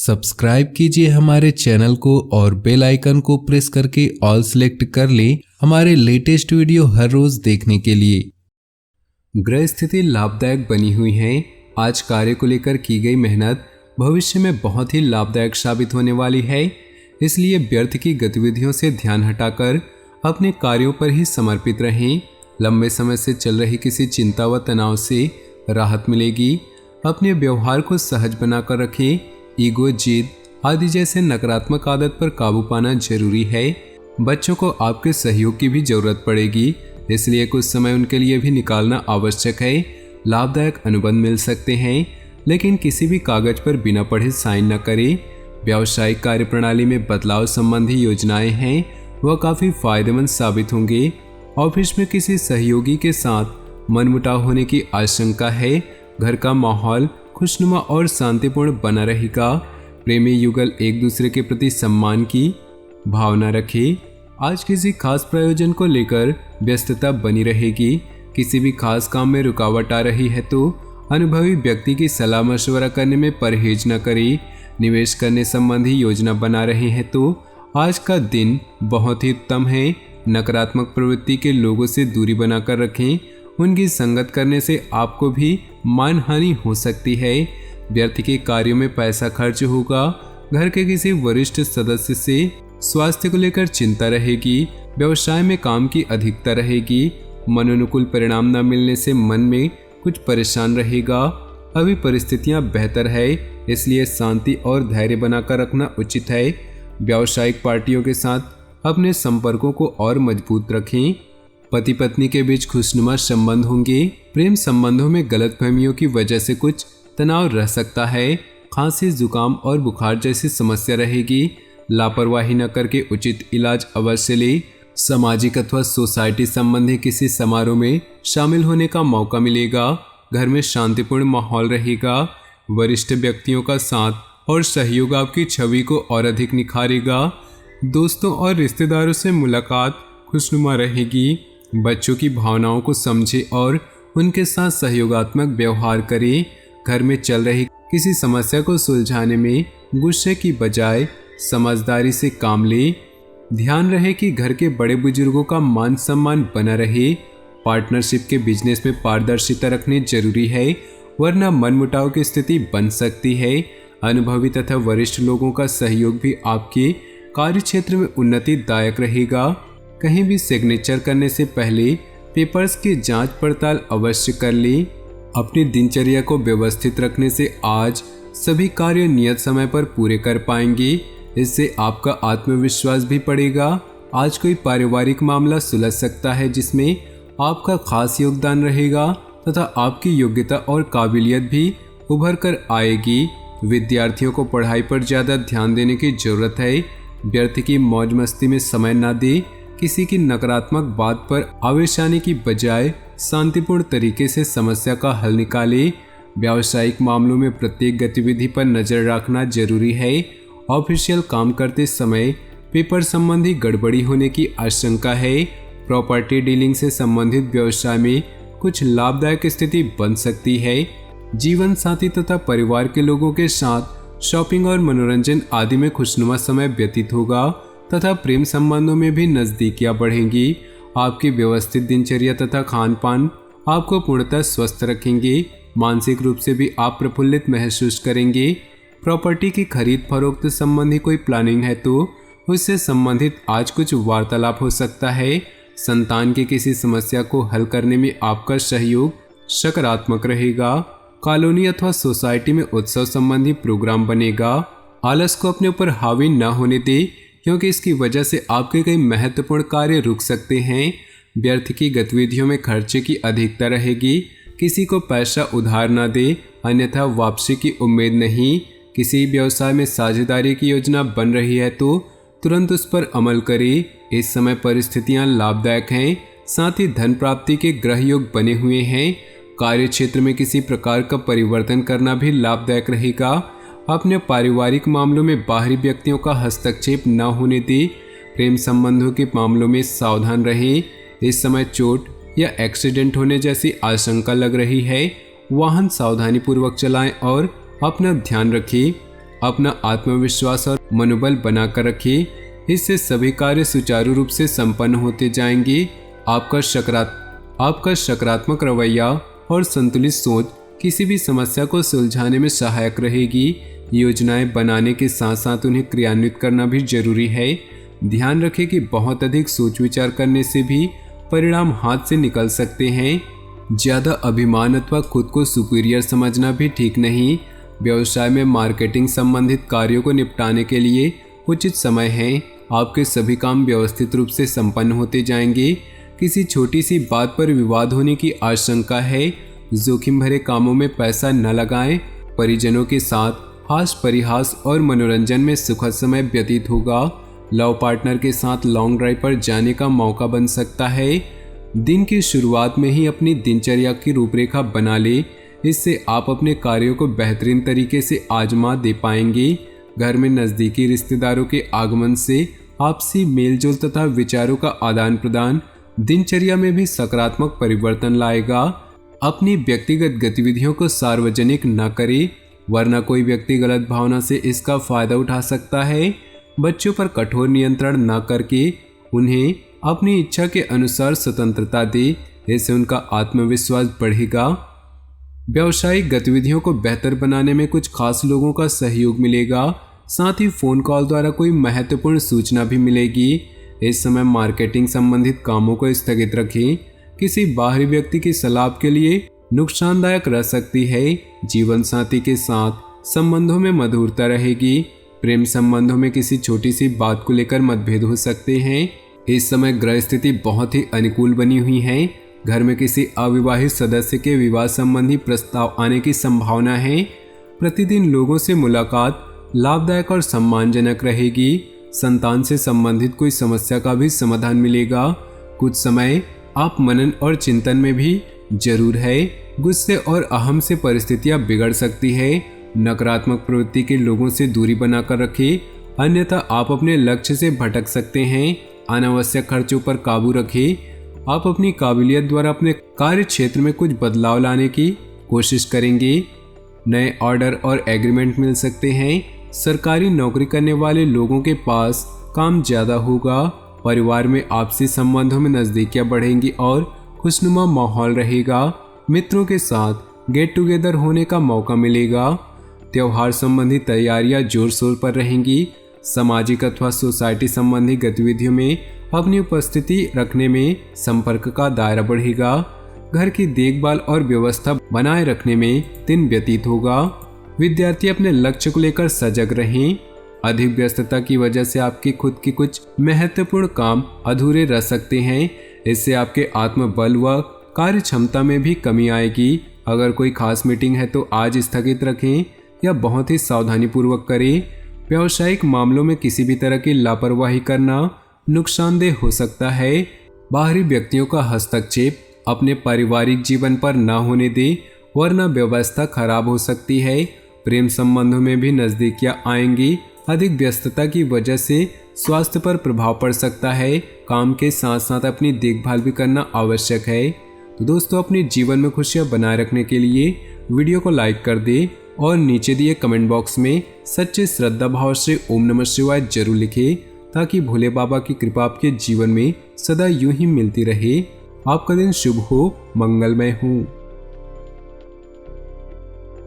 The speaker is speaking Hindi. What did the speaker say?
सब्सक्राइब कीजिए हमारे चैनल को और बेल आइकन को प्रेस करके ऑल सेलेक्ट कर लें हमारे लेटेस्ट वीडियो हर रोज देखने के लिए। ग्रह स्थिति लाभदायक बनी हुई है। आज कार्य को लेकर की गई मेहनत भविष्य में बहुत ही लाभदायक साबित होने वाली है, इसलिए व्यर्थ की गतिविधियों से ध्यान हटाकर अपने कार्यों पर ही समर्पित रहें। लंबे समय से चल रही किसी चिंता व तनाव से राहत मिलेगी। अपने व्यवहार को सहज बनाकर रखें। ईगो, जिद आदि जैसे नकारात्मक आदत पर काबू पाना जरूरी है। बच्चों को आपके सहयोग की भी जरूरत पड़ेगी, इसलिए कुछ समय उनके लिए भी निकालना आवश्यक है। लाभदायक अनुबंध मिल सकते हैं, लेकिन किसी भी कागज पर बिना पढ़े साइन न करें। व्यावसायिक कार्यप्रणाली में बदलाव संबंधी योजनाएं हैं, वह काफी फायदेमंद साबित होंगे। ऑफिस में किसी सहयोगी के साथ मनमुटाव होने की आशंका है। घर का माहौल खुशनुमा और शांतिपूर्ण बना रहेगा। प्रेमी युगल एक दूसरे के प्रति सम्मान की भावना रखें। आज किसी खास प्रयोजन को लेकर व्यस्तता बनी रहेगी। किसी भी खास काम में रुकावट आ रही है तो अनुभवी व्यक्ति की सलाह मशवरा करने में परहेज न करें। निवेश करने संबंधी योजना बना रहे हैं तो आज का दिन बहुत ही उत्तम है। नकारात्मक प्रवृत्ति के लोगों से दूरी बनाकर रखें। उनकी संगत करने से आपको भी मानहानि हो सकती है। व्यर्थ के कार्यों में पैसा खर्च होगा। घर के किसी वरिष्ठ सदस्य से स्वास्थ्य को लेकर चिंता रहेगी। व्यवसाय में काम की अधिकता रहेगी। मनोनुकूल परिणाम न मिलने से मन में कुछ परेशान रहेगा। अभी परिस्थितियां बेहतर है, इसलिए शांति और धैर्य बनाकर रखना उचित है। व्यावसायिक पार्टियों के साथ अपने संपर्कों को और मजबूत रखें। पति पत्नी के बीच खुशनुमा संबंध होंगे। प्रेम संबंधों में गलतफहमियों की वजह से कुछ तनाव रह सकता है। खांसी, जुकाम और बुखार जैसी समस्या रहेगी। लापरवाही न करके उचित इलाज अवश्य ले। सामाजिक अथवा सोसाइटी संबंधी किसी समारोह में शामिल होने का मौका मिलेगा। घर में शांतिपूर्ण माहौल रहेगा। वरिष्ठ व्यक्तियों का साथ और सहयोग आपकी छवि को और अधिक निखारेगा। दोस्तों और रिश्तेदारों से मुलाकात खुशनुमा रहेगी। बच्चों की भावनाओं को समझें और उनके साथ सहयोगात्मक व्यवहार करें। घर में चल रही किसी समस्या को सुलझाने में गुस्से की बजाय समझदारी से काम लें। ध्यान रहे कि घर के बड़े बुजुर्गों का मान सम्मान बना रहे। पार्टनरशिप के बिजनेस में पारदर्शिता रखनी जरूरी है, वरना मनमुटाव की स्थिति बन सकती है। अनुभवी तथा वरिष्ठ लोगों का सहयोग भी आपके कार्य क्षेत्र में उन्नतिदायक रहेगा। कहीं भी सिग्नेचर करने से पहले पेपर्स की जांच पड़ताल अवश्य कर लें। अपनी दिनचर्या को व्यवस्थित रखने से आज सभी कार्य नियत समय पर पूरे कर पाएंगे। इससे आपका आत्मविश्वास भी बढ़ेगा। आज कोई पारिवारिक मामला सुलझ सकता है जिसमें आपका खास योगदान रहेगा तथा आपकी योग्यता और काबिलियत भी उभर कर आएगी। विद्यार्थियों को पढ़ाई पर ज़्यादा ध्यान देने की जरूरत है। व्यर्थ की मौज मस्ती में समय न दे। किसी की नकारात्मक बात पर आवेश आने की बजाय शांतिपूर्ण तरीके से समस्या का हल निकालें। व्यावसायिक मामलों में प्रत्येक गतिविधि पर नजर रखना जरूरी है। ऑफिशियल काम करते समय पेपर संबंधी गड़बड़ी होने की आशंका है। प्रॉपर्टी डीलिंग से संबंधित व्यवसाय में कुछ लाभदायक स्थिति बन सकती है। जीवन साथी तथा परिवार के लोगों के साथ शॉपिंग और मनोरंजन आदि में खुशनुमा समय व्यतीत होगा तथा प्रेम संबंधों में भी नजदीकियां बढ़ेंगी। आपकी व्यवस्थित दिनचर्या तथा खान पान आपको पूर्णतः स्वस्थ रखेंगे। मानसिक रूप से भी आप प्रफुल्लित महसूस करेंगे। प्रॉपर्टी की खरीद फरोख्त संबंधी कोई प्लानिंग है तो उससे संबंधित आज कुछ वार्तालाप हो सकता है। संतान की किसी समस्या को हल करने में आपका सहयोग सकारात्मक रहेगा। कॉलोनी अथवा सोसाइटी में उत्सव संबंधी प्रोग्राम बनेगा। आलस को अपने ऊपर हावी न होने दे, क्योंकि इसकी वजह से आपके कई महत्वपूर्ण कार्य रुक सकते हैं। व्यर्थ की गतिविधियों में खर्चे की अधिकता रहेगी। किसी को पैसा उधार न दे, अन्यथा वापसी की उम्मीद नहीं। किसी व्यवसाय में साझेदारी की योजना बन रही है तो तुरंत उस पर अमल करें। इस समय परिस्थितियां लाभदायक हैं, साथ ही धन प्राप्ति के ग्रह योग बने हुए हैं। कार्य क्षेत्र में किसी प्रकार का परिवर्तन करना भी लाभदायक रहेगा। अपने पारिवारिक मामलों में बाहरी व्यक्तियों का हस्तक्षेप न होने दें। प्रेम संबंधों के मामलों में सावधान रहें। इस समय चोट या एक्सीडेंट होने जैसी आशंका लग रही है। वाहन सावधानी पूर्वक चलाएं और अपना ध्यान रखें। अपना आत्मविश्वास और मनोबल बनाकर रखें। इससे सभी कार्य सुचारू रूप से संपन्न होते जाएंगे। आपका सकारात्मक रवैया और संतुलित सोच किसी भी समस्या को सुलझाने में सहायक रहेगी। योजनाएं बनाने के साथ साथ उन्हें क्रियान्वित करना भी जरूरी है। ध्यान रखें कि बहुत अधिक सोच विचार करने से भी परिणाम हाथ से निकल सकते हैं। ज़्यादा अभिमान अथवा खुद को सुपीरियर समझना भी ठीक नहीं। व्यवसाय में मार्केटिंग संबंधित कार्यों को निपटाने के लिए उचित समय है। आपके सभी काम व्यवस्थित रूप से संपन्न होते जाएंगे। किसी छोटी सी बात पर विवाद होने की आशंका है। जोखिम भरे कामों में पैसा न लगाएं। परिजनों के साथ हास परिहास और मनोरंजन में सुखद समय व्यतीत होगा। लव पार्टनर के साथ लॉन्ग ड्राइव पर जाने का मौका बन सकता है। दिन की शुरुआत में ही अपनी दिनचर्या की रूपरेखा बना ले। इससे आप अपने कार्यों को बेहतरीन तरीके से आजमा दे पाएंगे। घर में नज़दीकी रिश्तेदारों के आगमन से आपसी मेलजोल तथा विचारों का आदान प्रदान दिनचर्या में भी सकारात्मक परिवर्तन लाएगा। अपनी व्यक्तिगत गतिविधियों को सार्वजनिक न करें, वरना कोई व्यक्ति गलत भावना से इसका फायदा उठा सकता है। बच्चों पर कठोर नियंत्रण न करके उन्हें अपनी इच्छा के अनुसार स्वतंत्रता दे। इससे उनका आत्मविश्वास बढ़ेगा। व्यावसायिक गतिविधियों को बेहतर बनाने में कुछ खास लोगों का सहयोग मिलेगा। साथ ही फोन कॉल द्वारा कोई महत्वपूर्ण सूचना भी मिलेगी। इस समय मार्केटिंग संबंधित कामों को स्थगित रखें। किसी बाहरी व्यक्ति की सलाह के लिए नुकसानदायक रह सकती है। जीवन साथी के साथ संबंधों में मधुरता रहेगी। प्रेम संबंधों में किसी छोटी सी बात को लेकर मतभेद हो सकते हैं। इस समय ग्रह स्थिति बहुत ही अनुकूल बनी हुई है। घर में किसी अविवाहित सदस्य के विवाह संबंधी प्रस्ताव आने की संभावना है। प्रतिदिन लोगों से मुलाकात लाभदायक और सम्मानजनक रहेगी। संतान से संबंधित कोई समस्या का भी समाधान मिलेगा। कुछ समय आप मनन और चिंतन में भी जरूर है। गुस्से और अहम से परिस्थितियां बिगड़ सकती है। नकारात्मक प्रवृत्ति के लोगों से दूरी बनाकर रखें, अन्यथा आप अपने लक्ष्य से भटक सकते हैं। अनावश्यक खर्चों पर काबू रखें। आप अपनी काबिलियत द्वारा अपने कार्य क्षेत्र में कुछ बदलाव लाने की कोशिश करेंगे। नए ऑर्डर और एग्रीमेंट मिल सकते हैं। सरकारी नौकरी करने वाले लोगों के पास काम ज़्यादा होगा। परिवार में आपसी संबंधों में नज़दीकियां बढ़ेंगी और खुशनुमा माहौल रहेगा। मित्रों के साथ गेट टुगेदर होने का मौका मिलेगा। त्यौहार संबंधी तैयारियां जोर शोर पर रहेंगी। सामाजिक अथवा सोसाइटी संबंधी गतिविधियों में अपनी उपस्थिति रखने में संपर्क का दायरा बढ़ेगा। घर की देखभाल और व्यवस्था बनाए रखने में दिन व्यतीत होगा। विद्यार्थी अपने लक्ष्य को लेकर सजग रहें। अधिक व्यस्तता की वजह से आपके खुद के कुछ महत्वपूर्ण काम अधूरे रह सकते हैं। इससे आपके आत्मबल व कार्य क्षमता में भी कमी आएगी। अगर कोई खास मीटिंग है तो आज स्थगित रखें या बहुत ही सावधानी पूर्वक करें। व्यावसायिक मामलों में किसी भी तरह की लापरवाही करना नुकसानदेह हो सकता है। बाहरी व्यक्तियों का हस्तक्षेप अपने पारिवारिक जीवन पर न होने दें, वरना व्यवस्था खराब हो सकती है। प्रेम संबंधों में भी नजदीकियां आएंगी। अधिक व्यस्तता की वजह से स्वास्थ्य पर प्रभाव पड़ सकता है। काम के साथ साथ अपनी देखभाल भी करना आवश्यक है। तो दोस्तों, अपने जीवन में खुशियां बनाए रखने के लिए वीडियो को लाइक कर दें और नीचे दिए कमेंट बॉक्स में सच्चे श्रद्धा भाव से ओम नमः शिवाय जरूर लिखें, ताकि भोले बाबा की कृपा आपके जीवन में सदा यूं ही मिलती रहे। आपका दिन शुभ हो, मंगलमय हो।